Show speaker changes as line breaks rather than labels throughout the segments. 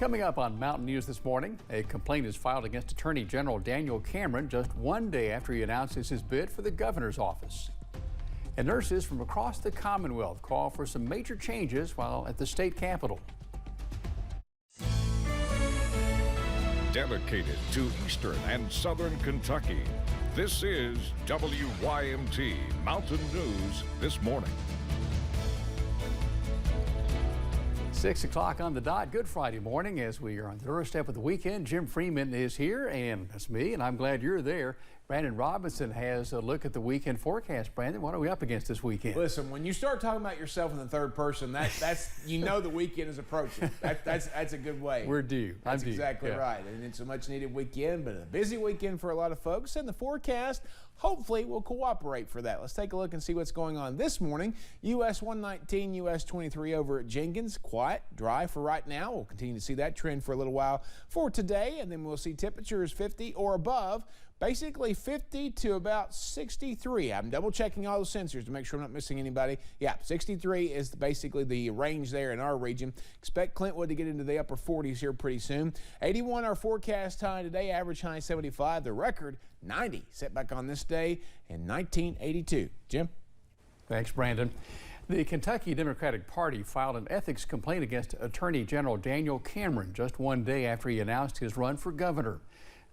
Coming up on Mountain News this morning, a complaint is filed against Attorney General Daniel Cameron just one day after he announces his bid for the governor's office. And nurses from across the Commonwealth call for some major changes while at the state capitol.
Dedicated to Eastern and Southern Kentucky, this is WYMT Mountain News this morning.
6 o'clock on the dot. Good Friday morning as we are on the doorstep of the weekend. Jim Freeman is here, and that's me, and I'm glad you're there. Brandon Robinson has a look at the weekend forecast. Brandon, what are we up against this weekend?
Listen, when you start talking about yourself in the third person, that's you know the weekend is approaching. That's a good way.
We're due.
That's exactly right. And it's a much-needed weekend, but a busy weekend for a lot of folks. And the forecast, hopefully, will cooperate for that. Let's take a look and see what's going on this morning. US 119, US 23 over at Jenkins. Quiet, dry for right now. We'll continue to see that trend for a little while for today, and then we'll see temperatures 50 or above. Basically 50 to about 63. I'm double checking all the sensors to make sure I'm not missing anybody. Yeah, 63 is basically the range there in our region. Expect Clintwood to get into the upper 40s here pretty soon. 81 our forecast high today, average high 75. The record 90 set back on this day in 1982. Jim?
Thanks, Brandon. The Kentucky Democratic Party filed an ethics complaint against Attorney General Daniel Cameron just one day after he announced his run for governor.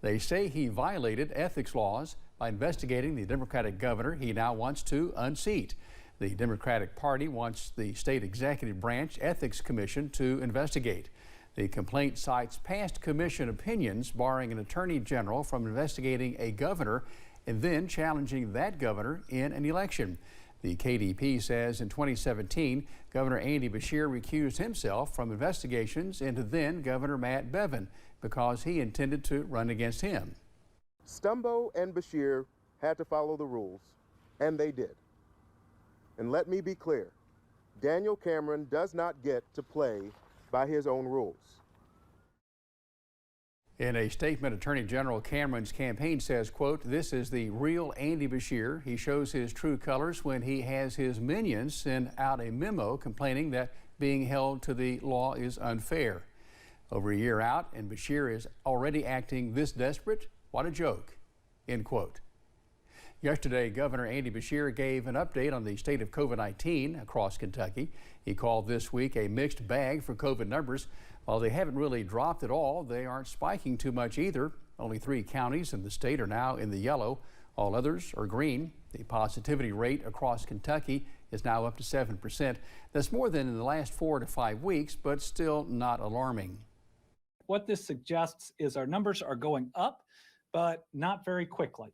They say he violated ethics laws by investigating the Democratic governor he now wants to unseat. The Democratic Party wants the state executive branch ethics commission to investigate. The complaint cites past commission opinions barring an attorney general from investigating a governor and then challenging that governor in an election. The KDP says in 2017, Governor Andy Beshear recused himself from investigations into then Governor Matt Bevin because he intended to run against him.
Stumbo and Beshear had to follow the rules, and they did. And let me be clear, Daniel Cameron does not get to play by his own rules.
In a statement, Attorney General Cameron's campaign says, quote, "This is the real Andy Beshear. He shows his true colors when he has his minions send out a memo complaining that being held to the law is unfair." Over a year out, and Beshear is already acting this desperate? What a joke, end quote. Yesterday, Governor Andy Beshear gave an update on the state of COVID-19 across Kentucky. He called this week a mixed bag for COVID numbers. While they haven't really dropped at all, they aren't spiking too much either. Only 3 counties in the state are now in the yellow. All others are green. The positivity rate across Kentucky is now up to 7%. That's more than in the last 4 to 5 weeks, but still not alarming.
What this suggests is our numbers are going up, but not very quickly.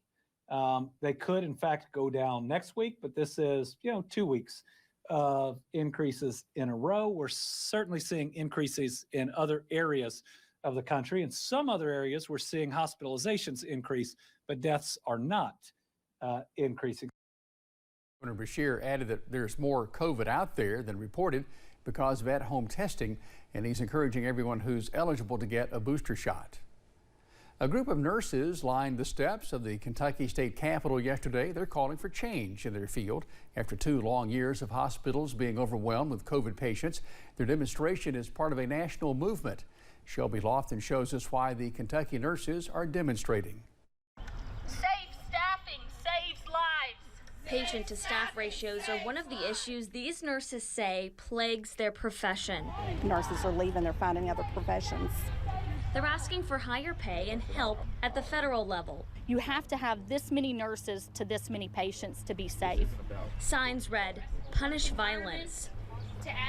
They could, in fact, go down next week, but this is, 2 weeks of increases in a row. We're certainly seeing increases in other areas of the country. In some other areas, we're seeing hospitalizations increase, but deaths are not increasing.
Governor Beshear added that there's more COVID out there than reported because of at-home testing, and he's encouraging everyone who's eligible to get a booster shot. A group of nurses lined the steps of the Kentucky State Capitol yesterday. They're calling for change in their field after 2 long years of hospitals being overwhelmed with COVID patients. Their demonstration is part of a national movement. Shelby Lofton shows us why the Kentucky nurses are demonstrating.
Patient-to-staff ratios are one of the issues these nurses say plagues their profession.
Nurses are leaving, they're finding other professions.
They're asking for higher pay and help at the federal level.
You have to have this many nurses to this many patients to be safe.
Signs read, "Punish violence."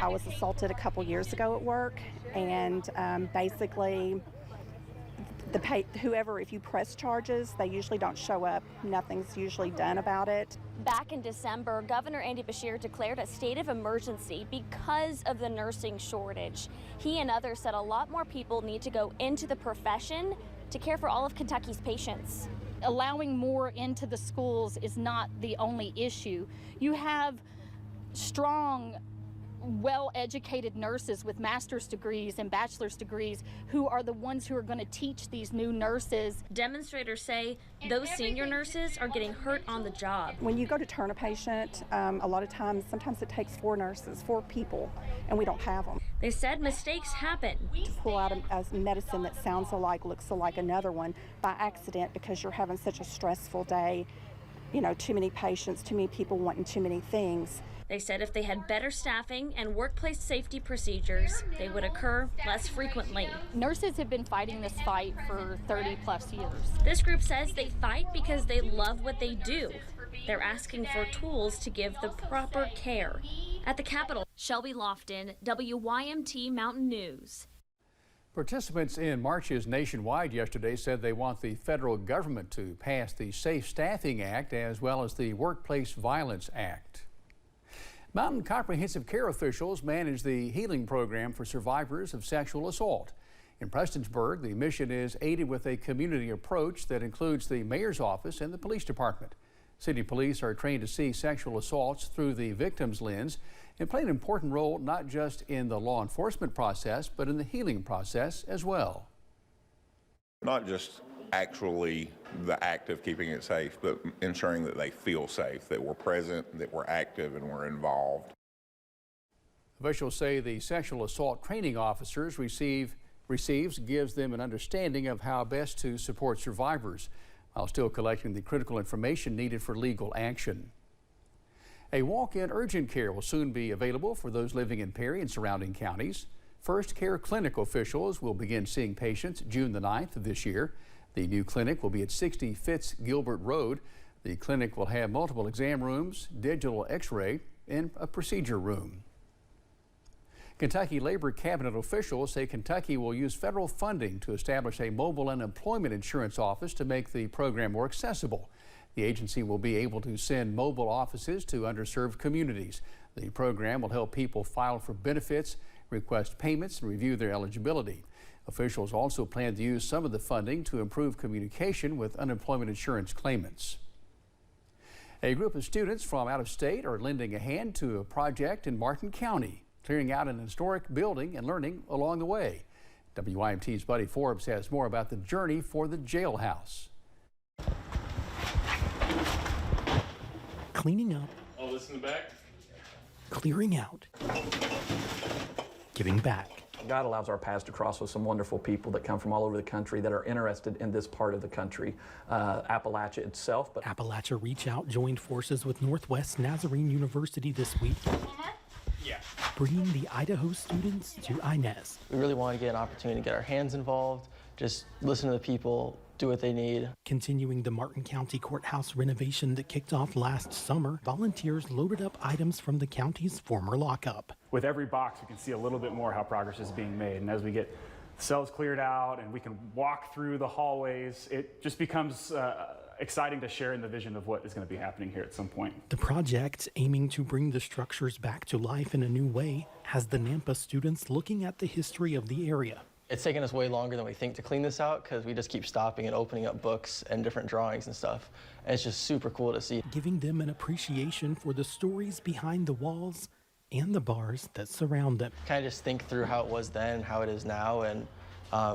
I was assaulted a couple years ago at work, and basically, whoever, if you press charges, they usually don't show up. Nothing's usually done about it.
Back in December, Governor Andy Beshear declared a state of emergency because of the nursing shortage. He and others said a lot more people need to go into the profession to care for all of Kentucky's patients.
Allowing more into the schools is not the only issue. You have strong well-educated nurses with master's degrees and bachelor's degrees who are the ones who are going to teach these new nurses.
Demonstrators say those senior nurses are getting hurt on the job.
When you go to turn a patient, a lot of times, sometimes it takes 4 nurses, 4 people, and we don't have them.
They said mistakes happen.
To pull out a medicine that sounds alike, looks alike another one by accident because you're having such a stressful day, you know, too many patients, too many people wanting too many things.
They said if they had better staffing and workplace safety procedures, they would occur less frequently.
Nurses have been fighting this fight for 30 plus years.
This group says they fight because they love what they do. They're asking for tools to give the proper care. At the Capitol, Shelby Lofton, WYMT Mountain News.
Participants in marches nationwide yesterday said they want the federal government to pass the Safe Staffing Act as well as the Workplace Violence Act. Mountain Comprehensive Care officials manage the healing program for survivors of sexual assault. In Prestonsburg, the mission is aided with a community approach that includes the mayor's office and the police department. City police are trained to see sexual assaults through the victim's lens and play an important role not just in the law enforcement process, but in the healing process as well.
Not just actually the act of keeping it safe, but ensuring that they feel safe, that we're present, that we're active, and we're involved.
Officials say the sexual assault training officers receives gives them an understanding of how best to support survivors while still collecting the critical information needed for legal action. A walk-in urgent care will soon be available for those living in Perry and surrounding counties. First Care Clinic officials will begin seeing patients June the 9th of this year. The new clinic will be at 60 Fitz-Gilbert Road. The clinic will have multiple exam rooms, digital x-ray, and a procedure room. Kentucky Labor Cabinet officials say Kentucky will use federal funding to establish a mobile unemployment insurance office to make the program more accessible. The agency will be able to send mobile offices to underserved communities. The program will help people file for benefits, request payments, and review their eligibility. Officials also plan to use some of the funding to improve communication with unemployment insurance claimants. A group of students from out of state are lending a hand to a project in Martin County, clearing out an historic building and learning along the way. WYMT's Buddy Forbes has more about the journey for the jailhouse.
Cleaning up.
Oh, this in the back?
Clearing out. Giving back.
God allows our paths to cross with some wonderful people that come from all over the country that are interested in this part of the country, Appalachia itself. But
Appalachia Reach Out joined forces with Northwest Nazarene University this week, bringing the Idaho students to Inez.
We really want to get an opportunity to get our hands involved, just listen to the people, do what they need.
Continuing the Martin County Courthouse renovation that kicked off last summer, volunteers loaded up items from the county's former lockup.
With every box, we can see a little bit more how progress is being made. And as we get cells cleared out and we can walk through the hallways, it just becomes exciting to share in the vision of what is going to be happening here at some point.
The project, aiming to bring the structures back to life in a new way, has the Nampa students looking at the history of the area.
It's taken us way longer than we think to clean this out because we just keep stopping and opening up books and different drawings and stuff. And it's just super cool to see.
Giving them an appreciation for the stories behind the walls and the bars that surround them.
Kind of just think through how it was then, how it is now, and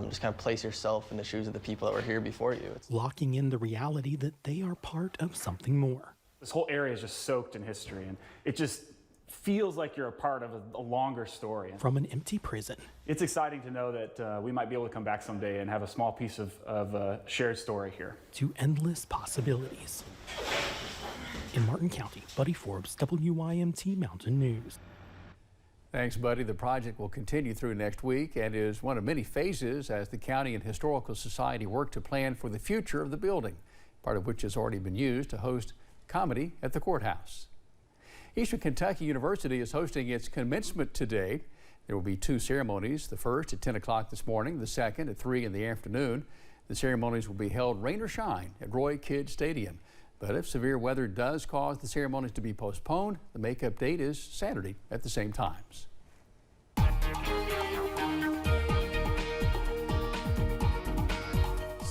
just kind of place yourself in the shoes of the people that were here before you.
Locking in the reality that they are part of something more.
This whole area is just soaked in history, and it just feels like you're a part of a longer story.
From an empty prison.
It's exciting to know that we might be able to come back someday and have a small piece of shared story here.
To endless possibilities. In Martin County, Buddy Forbes, WYMT Mountain News.
Thanks, Buddy. The project will continue through next week and is one of many phases as the County and Historical Society work to plan for the future of the building, part of which has already been used to host comedy at the courthouse. Eastern Kentucky University is hosting its commencement today. There will be 2 ceremonies, the first at 10 o'clock this morning, the second at 3 in the afternoon. The ceremonies will be held rain or shine at Roy Kidd Stadium. But if severe weather does cause the ceremonies to be postponed, the makeup date is Saturday at the same times.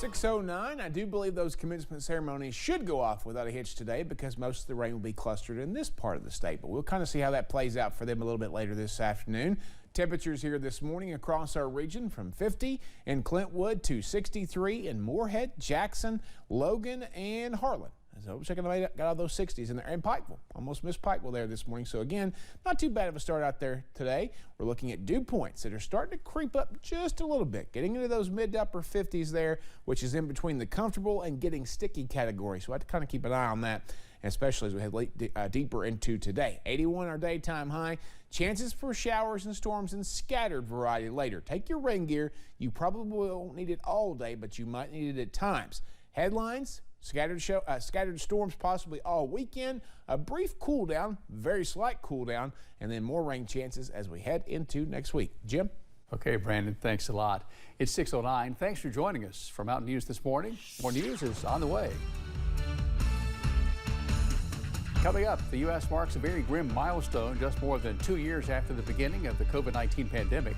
6:09. I do believe those commencement ceremonies should go off without a hitch today because most of the rain will be clustered in this part of the state. But we'll kind of see how that plays out for them a little bit later this afternoon. Temperatures here this morning across our region from 50 in Clintwood to 63 in Moorhead, Jackson, Logan, and Harlan. So wish I could have got all those 60s in there. And Pikeville, almost missed Pikeville there this morning. So again, not too bad of a start out there today. We're looking at dew points that are starting to creep up just a little bit, getting into those mid to upper 50s there, which is in between the comfortable and getting sticky category. So I have to kind of keep an eye on that, especially as we head deeper into today. 81 our daytime high. Chances for showers and storms and scattered variety later. Take your rain gear. You probably won't need it all day, but you might need it at times. Headlines. Scattered storms possibly all weekend, a brief cool down, very slight cool down, and then more rain chances as we head into next week. Jim?
Okay, Brandon, thanks a lot. It's 6:09. Thanks for joining us for Mountain News this morning. More news is on the way. Coming up, the U.S. marks a very grim milestone just more than 2 years after the beginning of the COVID-19 pandemic.